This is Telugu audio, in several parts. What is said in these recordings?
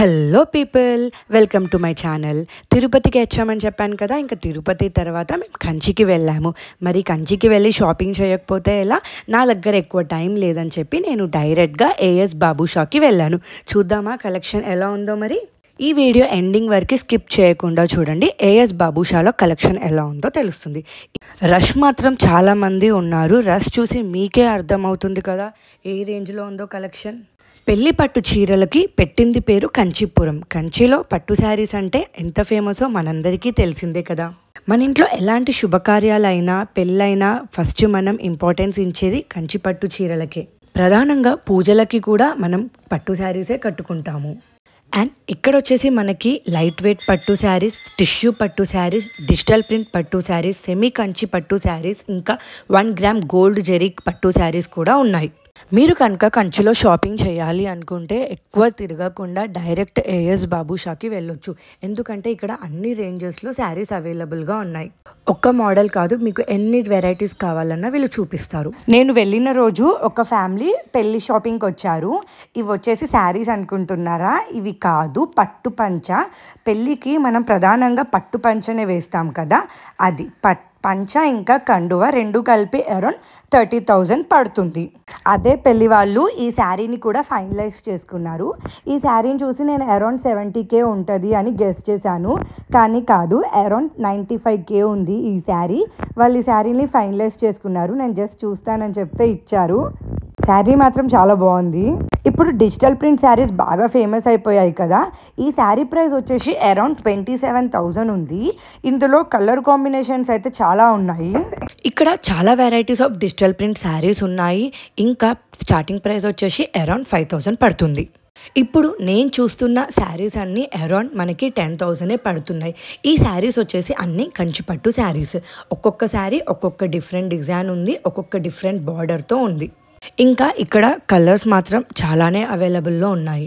Hello people, welcome to my channel. తిరుపతికి వచ్చామని చెప్పాను కదా. ఇంకా తిరుపతి తర్వాత మేము కంచికి వెళ్ళాము. మరి కంచికి వెళ్ళి షాపింగ్ చేయకపోతే ఎలా? నా దగ్గర ఎక్కువ టైం లేదని చెప్పి నేను డైరెక్ట్గా ఏఎస్ బాబు షాకి వెళ్ళాను. చూద్దామా కలెక్షన్ ఎలా ఉందో. మరి ఈ వీడియో ఎండింగ్ వరకు స్కిప్ చేయకుండా చూడండి. ఏఎస్ బాబు షాలో కలెక్షన్ ఎలా ఉందో తెలుస్తుంది. రష్ మాత్రం చాలామంది ఉన్నారు. రష్ చూసి మీకే అర్థమవుతుంది కదా ఏ రేంజ్లో ఉందో కలెక్షన్. పెళ్లి పట్టు చీరలకి పెట్టింది పేరు కంచీపురం. కంచిలో పట్టు శారీస్ అంటే ఎంత ఫేమసో మనందరికీ తెలిసిందే కదా. మన ఇంట్లో ఎలాంటి శుభకార్యాలైనా పెళ్ళైనా ఫస్ట్ మనం ఇంపార్టెన్స్ ఇచ్చేది కంచి పట్టు చీరలకే. ప్రధానంగా పూజలకి కూడా మనం పట్టు శారీసే కట్టుకుంటాము. అండ్ ఇక్కడ వచ్చేసి మనకి లైట్ వెయిట్ పట్టు శారీస్, టిష్యూ పట్టు శారీస్, డిజిటల్ ప్రింట్ పట్టు శారీస్, సెమీ కంచి పట్టు శారీస్, ఇంకా 1 గ్రామ్ గోల్డ్ జెరీ పట్టు శారీస్ కూడా ఉన్నాయి. మీరు కనుక కంచిలో షాపింగ్ చేయాలి అనుకుంటే ఎక్కువ తిరగకుండా డైరెక్ట్ ఏఎస్ బాబు షాకి వెళ్ళొచ్చు. ఎందుకంటే ఇక్కడ అన్ని రేంజెస్లో శారీస్ అవైలబుల్గా ఉన్నాయి. ఒక్క మోడల్ కాదు, మీకు ఎన్ని వెరైటీస్ కావాలన్నా వీళ్ళు చూపిస్తారు. నేను వెళ్ళిన రోజు ఒక ఫ్యామిలీ పెళ్లి షాపింగ్కి వచ్చారు. ఇవి వచ్చేసి శారీస్ అనుకుంటున్నారా? ఇవి కాదు, పట్టు పంచ. పెళ్ళికి మనం ప్రధానంగా పట్టు పంచనే వేస్తాం కదా, అది పంచ ఇంకా కండువ రెండు కలిపి అరౌండ్ 30,000 పడుతుంది. అదే పెళ్లి వాళ్ళు ఈ శారీని కూడా ఫైనలైజ్ చేసుకున్నారు. ఈ శారీని చూసి నేను అరౌండ్ 70K ఉంటుంది అని గెస్ చేశాను, కానీ కాదు, అరౌండ్ 95K ఉంది ఈ శారీ. వాళ్ళు ఈ శారీని ఫైనలైజ్ చేసుకున్నారు. నేను జస్ట్ చూస్తానని చెప్తే ఇచ్చారు. శారీ మాత్రం చాలా బాగుంది. ఇప్పుడు డిజిటల్ ప్రింట్ శారీస్ బాగా ఫేమస్ అయిపోయాయి కదా. ఈ శారీ ప్రైస్ వచ్చేసి అరౌండ్ 27,000 ఉంది. ఇందులో కలర్ కాంబినేషన్స్ అయితే చాలా ఉన్నాయి. ఇక్కడ చాలా varieties of digital print saris ఉన్నాయి. ఇంకా స్టార్టింగ్ ప్రైస్ వచ్చేసి అరౌండ్ 5,000 పడుతుంది. ఇప్పుడు నేను చూస్తున్న శారీస్ అన్నీ అరౌండ్ మనకి 10,000 పడుతున్నాయి. ఈ శారీస్ వచ్చేసి అన్నీ కంచిపట్టు శారీస్. ఒక్కొక్క శారీ ఒక్కొక్క డిఫరెంట్ డిజైన్ ఉంది, ఒక్కొక్క డిఫరెంట్ బార్డర్తో ఉంది. ఇంకా ఇక్కడ కలర్స్ మాత్రం చాలానే అవైలబుల్లో ఉన్నాయి.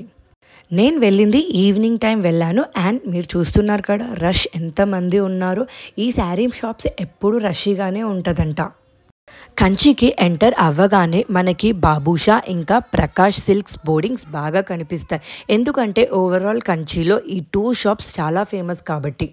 నేను వెళ్ళింది ఈవినింగ్ టైం వెళ్ళాను. అండ్ మీరు చూస్తున్నారు కదా రష్ ఎంతమంది ఉన్నారు. ఈ శారీ షాప్స్ ఎప్పుడు రష్గానే ఉంటుందంట. కంచికి ఎంటర్ అవ్వగానే మనకి బాబుషా ఇంకా ప్రకాష్ సిల్క్స్ బోర్డింగ్స్ బాగా కనిపిస్తాయి. ఎందుకంటే ఓవరాల్ కంచిలో ఈ 2 షాప్స్ చాలా ఫేమస్ కాబట్టి.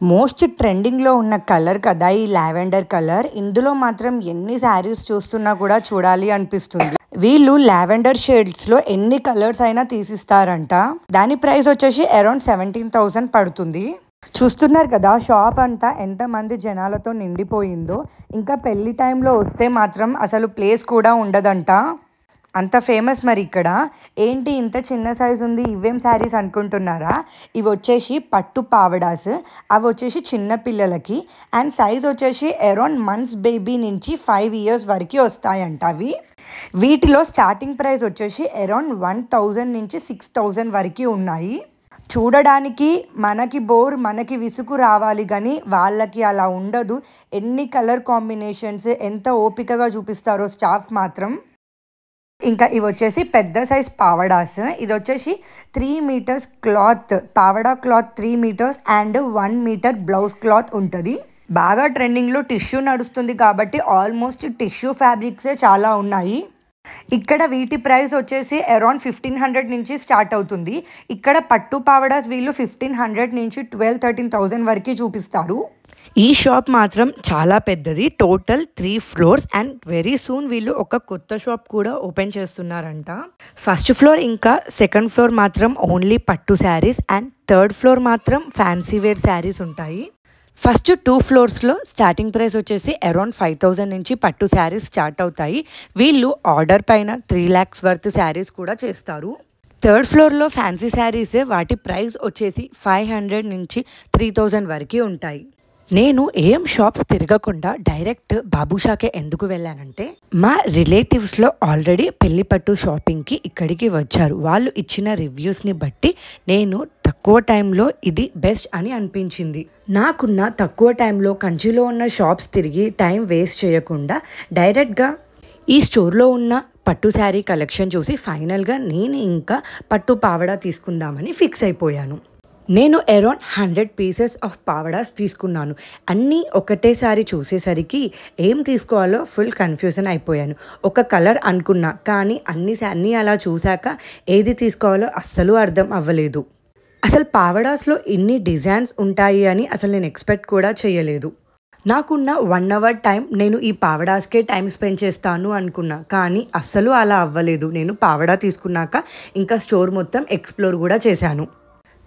మోస్ట్ ట్రెండింగ్లో ఉన్న కలర్ కదా ఈ లావెండర్ కలర్. ఇందులో మాత్రం ఎన్ని శారీస్ చూస్తున్నా కూడా చూడాలి అనిపిస్తుంది. వీళ్ళు లావెండర్ షేడ్స్లో ఎన్ని కలర్స్ అయినా తీసిస్తారంట. దాని ప్రైస్ వచ్చేసి అరౌండ్ 17,000 పడుతుంది. చూస్తున్నారు కదా షాప్ అంతా ఎంతమంది జనాలతో నిండిపోయిందో. ఇంకా పెళ్లి టైంలో వస్తే మాత్రం అసలు ప్లేస్ కూడా ఉండదంట, అంత ఫేమస్. మరి ఇక్కడ ఏంటి ఇంత చిన్న సైజు ఉంది, ఇవేం శారీస్ అనుకుంటున్నారా? ఇవి వచ్చేసి పట్టు పావడాస్. అవి వచ్చేసి చిన్న పిల్లలకి. అండ్ సైజ్ వచ్చేసి అరౌండ్ మంత్స్ బేబీ నుంచి 5 years వరకు వస్తాయంట అవి. వీటిలో స్టార్టింగ్ ప్రైస్ వచ్చేసి అరౌండ్ 1,000 నుంచి 6,000 వరకు ఉన్నాయి. చూడడానికి మనకి విసుగు రావాలి, కానీ వాళ్ళకి అలా ఉండదు. ఎన్ని కలర్ కాంబినేషన్స్ ఎంత ఓపికగా చూపిస్తారో స్టాఫ్ మాత్రం. ఇంకా ఇవి వచ్చేసి పెద్ద సైజ్ పావడాస్. ఇది వచ్చేసి 3 meters క్లాత్, పావడా cloth 3 meters and 1 meter blouse cloth ఉంటుంది. బాగా ట్రెండింగ్లో టిష్యూ నడుస్తుంది కాబట్టి ఆల్మోస్ట్ టిష్యూ ఫ్యాబ్రిక్సే చాలా ఉన్నాయి. ఇక్కడ వీటి ప్రైస్ వచ్చేసి అరౌండ్ 1,500 నుంచి స్టార్ట్ అవుతుంది. ఇక్కడ పట్టు పావడాస్ వీళ్ళు 1,500 నుంచి 12,000-13,000 వరకు చూపిస్తారు. ఈ షాప్ మాత్రం చాలా పెద్దది, total 3 floors. And very soon వీళ్ళు ఒక కొత్త షాప్ కూడా ఓపెన్ చేస్తున్నారంట. ఫస్ట్ ఫ్లోర్ ఇంకా సెకండ్ ఫ్లోర్ మాత్రం ఓన్లీ పట్టు శారీస్ అండ్ థర్డ్ ఫ్లోర్ మాత్రం ఫ్యాన్సీ వేర్ శారీస్ ఉంటాయి. ఫస్ట్ 2 floors స్టార్టింగ్ ప్రైస్ వచ్చేసి అరౌండ్ 5,000 నుంచి పట్టు శారీస్ స్టార్ట్ అవుతాయి. వీళ్ళు ఆర్డర్ పైన 3 lakhs వర్త్ శారీస్ కూడా చేస్తారు. థర్డ్ ఫ్లోర్లో ఫ్యాన్సీ శారీస్, వాటి ప్రైస్ వచ్చేసి 500 నుంచి 3,000 వరకు ఉంటాయి. నేను ఏం షాప్స్ తిరగకుండా డైరెక్ట్ బాబుషాకే ఎందుకు వెళ్ళానంటే, మా రిలేటివ్స్లో ఆల్రెడీ పెళ్లి పట్టు షాపింగ్కి ఇక్కడికి వచ్చారు. వాళ్ళు ఇచ్చిన రివ్యూస్ని బట్టి నేను తక్కువ టైంలో ఇది బెస్ట్ అని అనిపించింది. నాకున్న తక్కువ టైంలో కంచిలో ఉన్న షాప్స్ తిరిగి టైం వేస్ట్ చేయకుండా డైరెక్ట్గా ఈ స్టోర్లో ఉన్న పట్టు శారీ కలెక్షన్ చూసి ఫైనల్గా నేను ఇంకా పట్టు పావడా తీసుకుందామని ఫిక్స్ అయిపోయాను. నేను అరౌండ్ 100 పీసెస్ ఆఫ్ పావడాస్ తీసుకున్నాను. అన్నీ ఒకటేసారి చూసేసరికి ఏం తీసుకోవాలో ఫుల్ కన్ఫ్యూజన్ అయిపోయాను. ఒక కలర్ అనుకున్నా, కానీ అన్నీ అలా చూశాక ఏది తీసుకోవాలో అస్సలు అర్థం అవ్వలేదు. అసలు పావడాస్లో ఇన్ని డిజైన్స్ ఉంటాయి అని అసలు నేను ఎక్స్పెక్ట్ కూడా చేయలేదు. నాకున్న 1 అవర్ టైం నేను ఈ పావడాస్కే టైం స్పెండ్ చేస్తాను అనుకున్నా, కానీ అస్సలు అలా అవ్వలేదు. నేను పావడా తీసుకున్నాక ఇంకా స్టోర్ మొత్తం ఎక్స్ప్లోర్ కూడా చేశాను.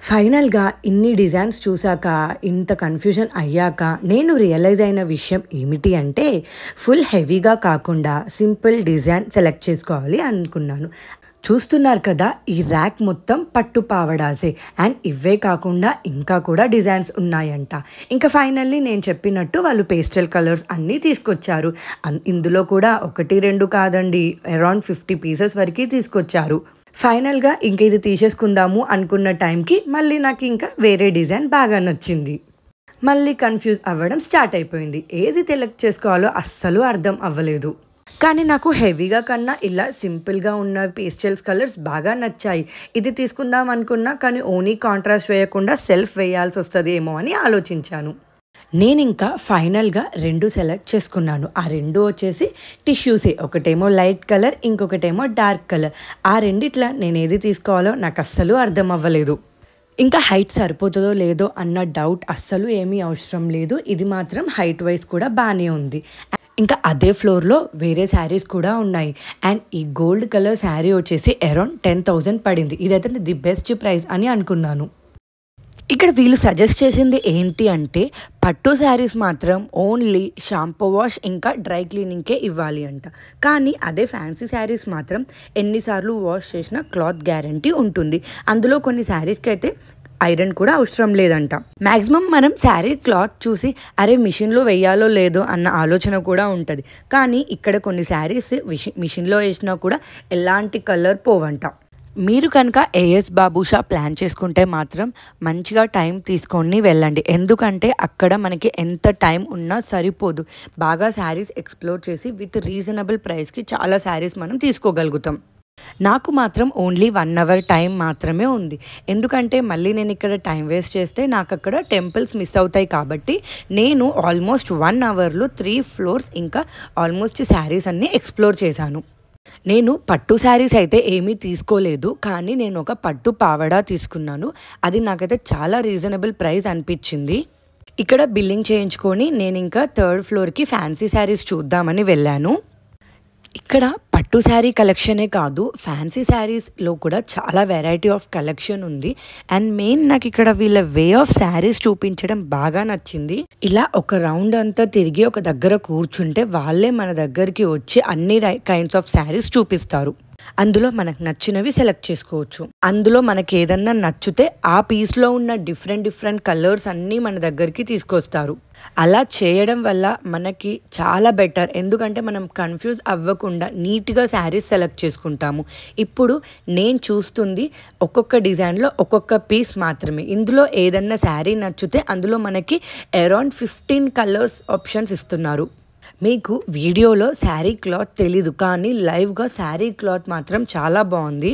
ఫైనల్గా ఇన్ని డిజైన్స్ చూశాక, ఇంత కన్ఫ్యూజన్ అయ్యాక నేను రియలైజ్ అయిన విషయం ఏమిటి అంటే, ఫుల్ హెవీగా కాకుండా సింపుల్ డిజైన్ సెలెక్ట్ చేసుకోవాలి అనుకున్నాను. చూస్తున్నారు కదా, ఈ ర్యాక్ మొత్తం పట్టు పావడాసే. అండ్ ఇవే కాకుండా ఇంకా కూడా డిజైన్స్ ఉన్నాయంట. ఇంకా ఫైనల్లీ నేను చెప్పినట్టు వాళ్ళు పేస్టల్ కలర్స్ అన్నీ తీసుకొచ్చారు. ఇందులో కూడా 1, 2 కాదండి, అరౌండ్ 50 పీసెస్ వరకు తీసుకొచ్చారు. ఫైనల్గా ఇంక ఇది తీసేసుకుందాము అనుకున్న టైంకి మళ్ళీ నాకు ఇంకా వేరే డిజైన్ బాగా నచ్చింది. మళ్ళీ కన్ఫ్యూజ్ అవ్వడం స్టార్ట్ అయిపోయింది. ఏది సెలెక్ట్ చేసుకోవాలో అస్సలు అర్థం అవ్వలేదు. కానీ నాకు హెవీగా కన్నా ఇలా సింపుల్గా ఉన్న పేస్టల్స్ కలర్స్ బాగా నచ్చాయి. ఇది తీసుకుందాం అనుకున్నా, కానీ ఓన్లీ కాంట్రాస్ట్ వేయకుండా సెల్ఫ్ వేయాల్సి వస్తుందేమో అని ఆలోచించాను. నేను ఇంకా ఫైనల్గా 2 సెలెక్ట్ చేసుకున్నాను. ఆ 2 వచ్చేసి టిష్యూసే. ఒకటేమో లైట్ కలర్, ఇంకొకటేమో డార్క్ కలర్. ఆ రెండిట్లా నేను ఏది తీసుకోవాలో నాకు అస్సలు అర్థం అవ్వలేదు. ఇంకా హైట్ సరిపోతుందో లేదో అన్న డౌట్ అస్సలు ఏమీ అవసరం లేదు. ఇది మాత్రం హైట్ వైజ్ కూడా బాగానే ఉంది. ఇంకా అదే ఫ్లోర్లో వేరే శారీస్ కూడా ఉన్నాయి. అండ్ ఈ గోల్డ్ కలర్ శారీ వచ్చేసి అరౌండ్ 10,000 పడింది. ఇదైతే ది బెస్ట్ ప్రైస్ అని అనుకున్నాను. ఇక్కడ వీళ్ళు సజెస్ట్ చేసింది ఏంటి అంటే, పట్టు శారీస్ మాత్రం ఓన్లీ షాంపూ వాష్ ఇంకా డ్రై క్లీనింగ్కే ఇవ్వాలి అంట. కానీ అదే ఫ్యాన్సీ శారీస్ మాత్రం ఎన్నిసార్లు వాష్ చేసినా క్లాత్ గ్యారంటీ ఉంటుంది. అందులో కొన్ని శారీస్కి అయితే ఐరన్ కూడా అవసరం లేదంట. మ్యాక్సిమం మనం శారీ క్లాత్ చూసి అరే మిషన్లో వేయాలో లేదో అన్న ఆలోచన కూడా ఉంటుంది. కానీ ఇక్కడ కొన్ని శారీస్ మిషన్లో వేసినా కూడా ఎలాంటి కలర్ పోవంట. మీరు కనుక ఏఎస్ బాబుషా ప్లాన్ చేసుకుంటే మాత్రం మంచిగా టైం తీసుకొని వెళ్ళండి. ఎందుకంటే అక్కడ మనకి ఎంత టైం ఉన్నా సరిపోదు. బాగా శారీస్ ఎక్స్ప్లోర్ చేసి విత్ రీజనబుల్ ప్రైస్కి చాలా శారీస్ మనం తీసుకోగలుగుతాం. నాకు మాత్రం ఓన్లీ 1 అవర్ టైం మాత్రమే ఉంది. ఎందుకంటే మళ్ళీ నేను ఇక్కడ టైం వేస్ట్ చేస్తే నాకు అక్కడ టెంపుల్స్ మిస్ అవుతాయి. కాబట్టి నేను ఆల్మోస్ట్ 1 అవర్లో 3 ఫ్లోర్స్ ఇంకా ఆల్మోస్ట్ శారీస్ అన్నీ ఎక్స్ప్లోర్ చేశాను. నేను పట్టు శారీస్ అయితే ఏమీ తీసుకోలేదు, కానీ నేను ఒక పట్టు పావడా తీసుకున్నాను. అది నాకైతే చాలా రీజనబుల్ ప్రైస్ అనిపించింది. ఇక్కడ బిల్లింగ్ చేయించుకొని నేను ఇంకా 3rd ఫ్లోర్కి ఫ్యాన్సీ శారీస్ చూద్దామని వెళ్ళాను. ఇక్కడ పట్టు శారీ కలెక్షనే కాదు, ఫ్యాన్సీ శారీస్లో కూడా చాలా వెరైటీ ఆఫ్ కలెక్షన్ ఉంది. అండ్ మెయిన్ నాకు ఇక్కడ వీళ్ళ వే ఆఫ్ శారీస్ చూపించడం బాగా నచ్చింది. ఇలా ఒక రౌండ్ అంతా తిరిగి ఒక దగ్గర కూర్చుంటే వాళ్ళే మన దగ్గరికి వచ్చి అన్ని కైండ్స్ ఆఫ్ శారీస్ చూపిస్తారు. అందులో మనకు నచ్చినవి సెలెక్ట్ చేసుకోవచ్చు. అందులో మనకి ఏదన్నా నచ్చితే ఆ పీస్లో ఉన్న డిఫరెంట్ కలర్స్ అన్నీ మన దగ్గరికి తీసుకొస్తారు. అలా చేయడం వల్ల మనకి చాలా బెటర్. ఎందుకంటే మనం కన్ఫ్యూజ్ అవ్వకుండా నీట్గా శారీస్ సెలెక్ట్ చేసుకుంటాము. ఇప్పుడు నేను చూస్తుంది ఒక్కొక్క డిజైన్లో ఒక్కొక్క పీస్ మాత్రమే. ఇందులో ఏదన్నా శారీ నచ్చితే అందులో మనకి అరౌండ్ 15 కలర్స్ ఆప్షన్స్ ఇస్తున్నారు. మీకు వీడియోలో శారీ క్లాత్ తెలీదు, కానీ లైవ్గా శారీ క్లాత్ మాత్రం చాలా బాగుంది.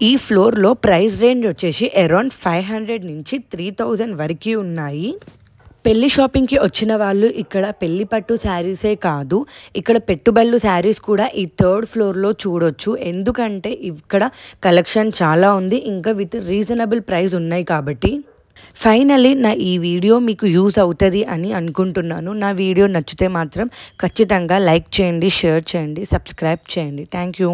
ఈ ఫ్లోర్లో ప్రైస్ రేంజ్ వచ్చేసి అరౌండ్ 500 నుంచి 3000 వరకు ఉన్నాయి. పెళ్లి షాపింగ్కి వచ్చిన వాళ్ళు ఇక్కడ పెళ్లి పట్టు శారీసే కాదు, ఇక్కడ పెట్టుబళ్ళు శారీస్ కూడా ఈ 3rd ఫ్లోర్లో చూడొచ్చు. ఎందుకంటే ఇక్కడ కలెక్షన్ చాలా ఉంది, ఇంకా విత్ రీజనబుల్ ప్రైస్ ఉన్నాయి కాబట్టి. ఫైనల్లీ నా ఈ వీడియో మీకు యూజ్ అవుతుంది అని అనుకుంటున్నాను. నా వీడియో నచ్చితే మాత్రం ఖచ్చితంగా లైక్ చేయండి, షేర్ చేయండి, సబ్స్క్రైబ్ చేయండి. Thank you.